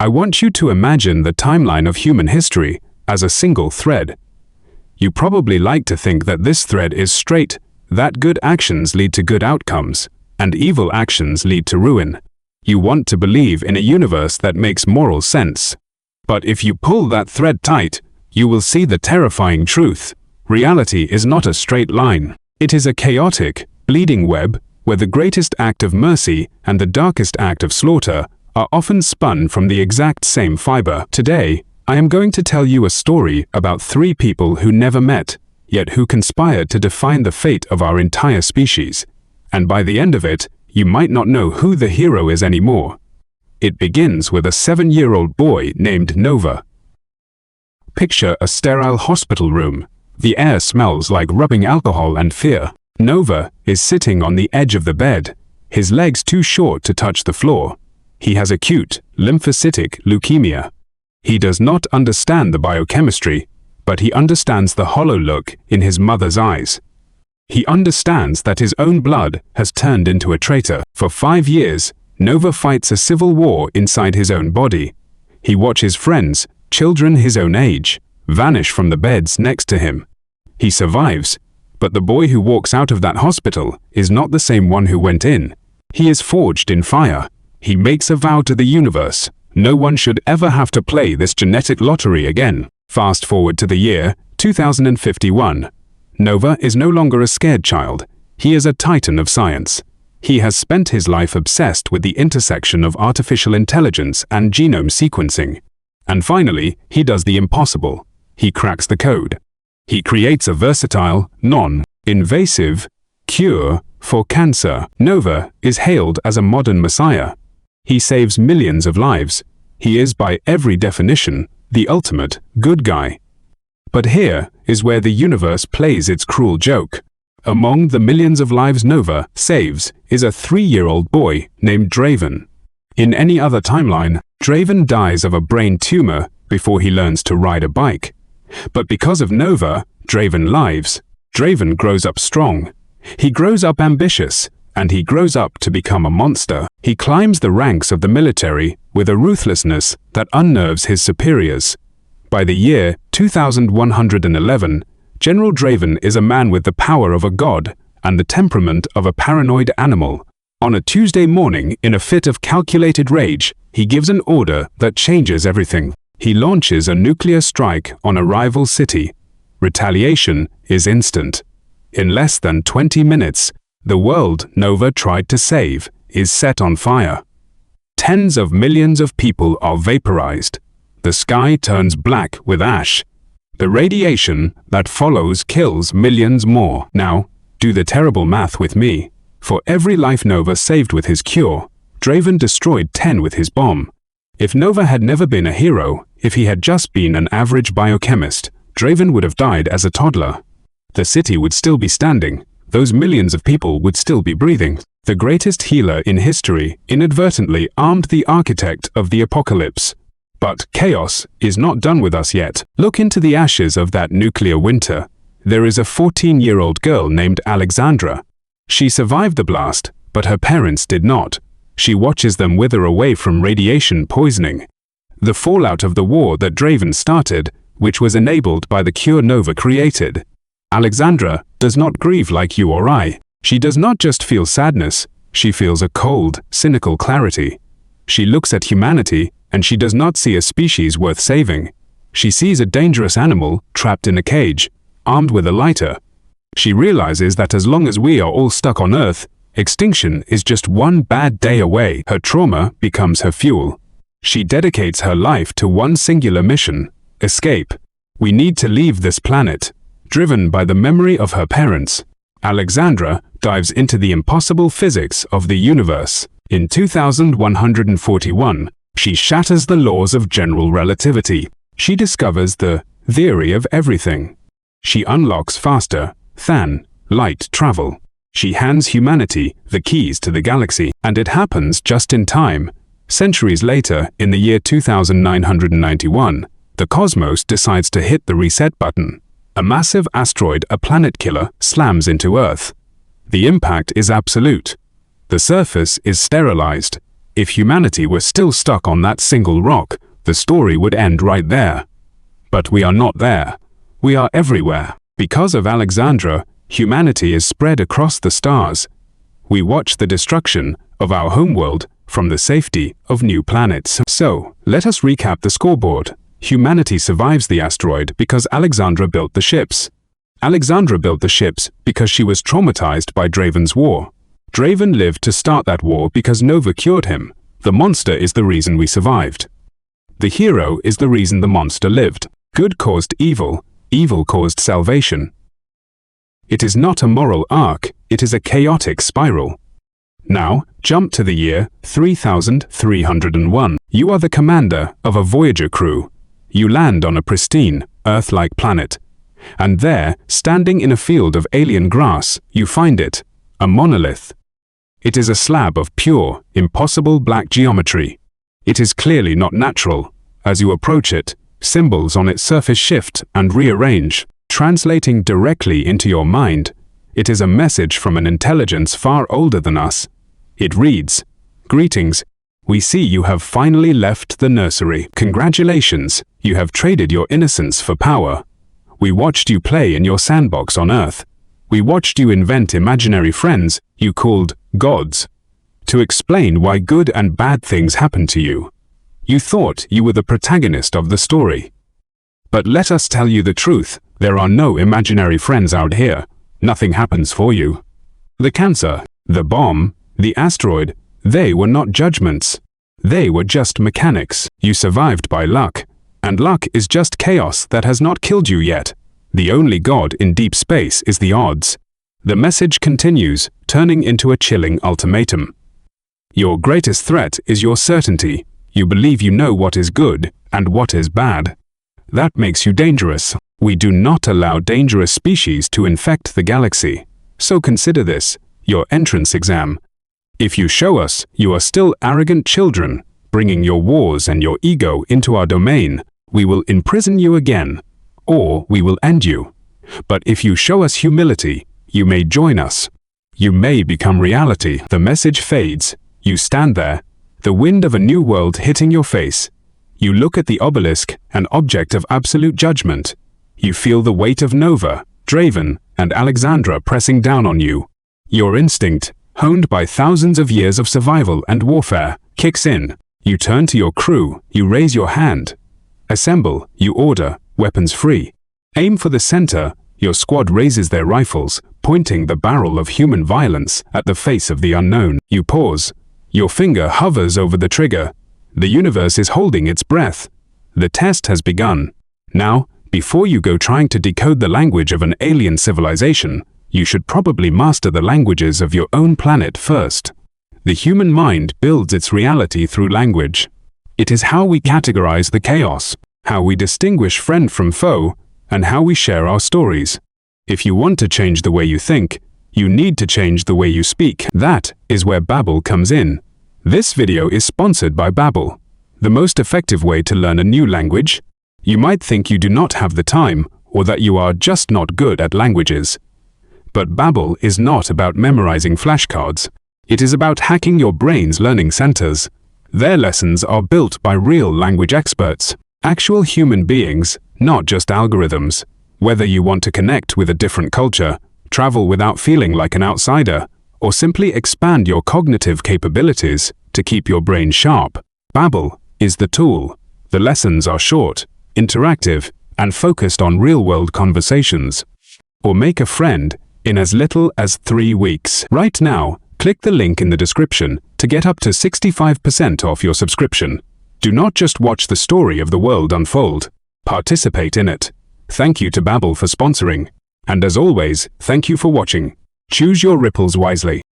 I want you to imagine the timeline of human history as a single thread. You probably like to think that this thread is straight, that good actions lead to good outcomes, and evil actions lead to ruin. You want to believe in a universe that makes moral sense. But if you pull that thread tight, you will see the terrifying truth. Reality is not a straight line. It is a chaotic, bleeding web where the greatest act of mercy and the darkest act of slaughter are often spun from the exact same fiber. Today, I am going to tell you a story about three people who never met, yet who conspired to define the fate of our entire species. And by the end of it, you might not know who the hero is anymore. It begins with a 7-year-old boy named Nova. Picture a sterile hospital room. The air smells like rubbing alcohol and fear. Nova is sitting on the edge of the bed, his legs too short to touch the floor. He has acute lymphocytic leukemia. He does not understand the biochemistry, but he understands the hollow look in his mother's eyes. He understands that his own blood has turned into a traitor. For 5 years, Nova fights a civil war inside his own body. He watches friends, children his own age, vanish from the beds next to him. He survives, but the boy who walks out of that hospital is not the same one who went in. He is forged in fire. He makes a vow to the universe. No one should ever have to play this genetic lottery again. Fast forward to the year 2051. Nova is no longer a scared child. He is a titan of science. He has spent his life obsessed with the intersection of artificial intelligence and genome sequencing. And finally, he does the impossible. He cracks the code. He creates a versatile, non-invasive cure for cancer. Nova is hailed as a modern messiah. He saves millions of lives. He is, by every definition, the ultimate good guy. But here is where the universe plays its cruel joke. Among the millions of lives Nova saves is a 3-year-old boy named Draven. In any other timeline, Draven dies of a brain tumor before he learns to ride a bike. But because of Nova, Draven lives. Draven grows up strong. He grows up ambitious, and he grows up to become a monster. He climbs the ranks of the military with a ruthlessness that unnerves his superiors. By the year 2111, General Draven is a man with the power of a god and the temperament of a paranoid animal. On a Tuesday morning, in a fit of calculated rage, he gives an order that changes everything. He launches a nuclear strike on a rival city. Retaliation is instant. In less than 20 minutes, the world Nova tried to save is set on fire. Tens of millions of people are vaporized. The sky turns black with ash. The radiation that follows kills millions more. Now, do the terrible math with me. For every life Nova saved with his cure, Draven destroyed 10 with his bomb. If Nova had never been a hero, if he had just been an average biochemist, Draven would have died as a toddler. The city would still be standing. Those millions of people would still be breathing. The greatest healer in history inadvertently armed the architect of the apocalypse. But chaos is not done with us yet. Look into the ashes of that nuclear winter. There is a 14-year-old girl named Alexandra. She survived the blast, but her parents did not. She watches them wither away from radiation poisoning. The fallout of the war that Draven started, which was enabled by the cure Nova created. Alexandra does not grieve like you or I. She does not just feel sadness, she feels a cold, cynical clarity. She looks at humanity, and she does not see a species worth saving. She sees a dangerous animal trapped in a cage, armed with a lighter. She realizes that as long as we are all stuck on Earth, extinction is just one bad day away. Her trauma becomes her fuel. She dedicates her life to one singular mission: escape. We need to leave this planet. Driven by the memory of her parents, Alexandra dives into the impossible physics of the universe. In 2141, she shatters the laws of general relativity. She discovers the theory of everything. She unlocks faster than light travel. She hands humanity the keys to the galaxy, and it happens just in time. Centuries later, in the year 2991, the cosmos decides to hit the reset button. A massive asteroid, a planet killer, slams into Earth. The impact is absolute. The surface is sterilized. If humanity were still stuck on that single rock, the story would end right there. But we are not there. We are everywhere. Because of Alexandra, humanity is spread across the stars. We watch the destruction of our homeworld from the safety of new planets. So, let us recap the scoreboard. Humanity survives the asteroid because Alexandra built the ships. Alexandra built the ships because she was traumatized by Draven's war. Draven lived to start that war because Nova cured him. The monster is the reason we survived. The hero is the reason the monster lived. Good caused evil, evil caused salvation. It is not a moral arc, it is a chaotic spiral. Now, jump to the year 3301. You are the commander of a Voyager crew. You land on a pristine, Earth-like planet. And there, standing in a field of alien grass, you find it, a monolith. It is a slab of pure, impossible black geometry. It is clearly not natural. As you approach it, symbols on its surface shift and rearrange, translating directly into your mind. It is a message from an intelligence far older than us. It reads, "Greetings. We see you have finally left the nursery. Congratulations, you have traded your innocence for power. We watched you play in your sandbox on Earth. We watched you invent imaginary friends you called gods, to explain why good and bad things happen to you. You thought you were the protagonist of the story. But let us tell you the truth, there are no imaginary friends out here. Nothing happens for you. The cancer, the bomb, the asteroid, they were not judgments. They were just mechanics. You survived by luck. And luck is just chaos that has not killed you yet. The only god in deep space is the odds." The message continues, turning into a chilling ultimatum. Your greatest threat is your certainty. You believe you know what is good and what is bad. That makes you dangerous. We do not allow dangerous species to infect the galaxy. So consider this, your entrance exam. If you show us you are still arrogant children, bringing your wars and your ego into our domain, we will imprison you again, or we will end you. But if you show us humility, you may join us. You may become reality. The message fades. You stand there, the wind of a new world hitting your face. You look at the obelisk, an object of absolute judgment. You feel the weight of Nova, Draven, and Alexandra pressing down on you. Your instinct, honed by thousands of years of survival and warfare, kicks in. You turn to your crew, you raise your hand. Assemble, you order, weapons free. Aim for the center, your squad raises their rifles, pointing the barrel of human violence at the face of the unknown. You pause. Your finger hovers over the trigger. The universe is holding its breath. The test has begun. Now, before you go trying to decode the language of an alien civilization, you should probably master the languages of your own planet first. The human mind builds its reality through language. It is how we categorize the chaos, how we distinguish friend from foe, and how we share our stories. If you want to change the way you think, you need to change the way you speak. That is where Babbel comes in. This video is sponsored by Babbel, the most effective way to learn a new language. You might think you do not have the time, or that you are just not good at languages. But Babbel is not about memorizing flashcards. It is about hacking your brain's learning centers. Their lessons are built by real language experts, actual human beings, not just algorithms. Whether you want to connect with a different culture, travel without feeling like an outsider, or simply expand your cognitive capabilities to keep your brain sharp, Babbel is the tool. The lessons are short, interactive, and focused on real-world conversations. Or make a friend in as little as 3 weeks. Right now, click the link in the description to get up to 65% off your subscription. Do not just watch the story of the world unfold. Participate in it. Thank you to Babbel for sponsoring. And as always, thank you for watching. Choose your ripples wisely.